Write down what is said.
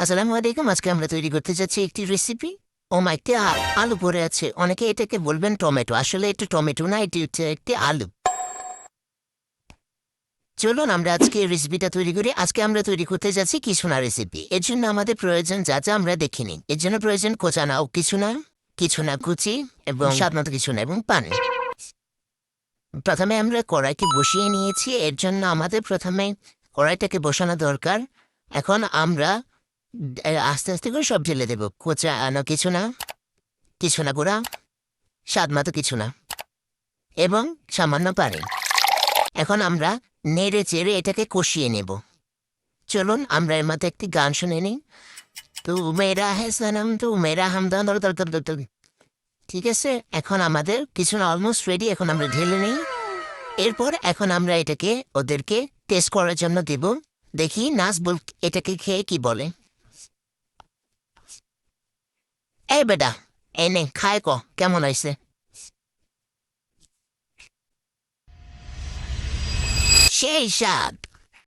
আসসালামু আলাইকুম। আজকে আমরা তৈরি করতে যাচ্ছি একটি রেসিপি। একটি আলু পড়ে আছে। অনেকে এটাকে বলবেন টমেটো। আসলে এটা টমেটো না, এটি হচ্ছে একটি আলু। চলুন আমরা আজকে এই রেসিপিটা তৈরি করি। আজকে আমরা তৈরি করতে যাচ্ছি কিছু না রেসিপি। এর জন্য আমাদের প্রয়োজন যা যা আমরা দেখে নিই। এর জন্য প্রয়োজন কোচানা ও কিছু না কুচি এবং স্বাদ মতো কিছু না এবং পানি। প্রথমে আমরা কড়াইকে বসিয়ে নিয়েছি। এর জন্য আমাদের প্রথমে কড়াইটাকে বসানো দরকার। এখন আমরা আস্তে আস্তে করে সব ঢেলে দেবো। কিছু না গুঁড়া, স্বাদ মতো কিছু না এবং সামান্য পানি। এখন আমরা নেড়ে চেড়ে এটাকে কষিয়ে নেব। চলুন আমরা এর মধ্যে একটি গান শুনে নিই। তু মেরা হে সনম তু মেরা হামদা। ঠিক আছে, এখন আমাদের কিছু না অলমোস্ট রেডি। এখন আমরা ঢেলে নিই। এরপর এখন আমরা এটাকে ওদেরকে টেস্ট করার জন্য দেব। দেখি নাজবুল এটাকে খেয়ে কি বলে। এই বেটা, এনে খায় কেমন হয়েছে? সেই স্বাদ।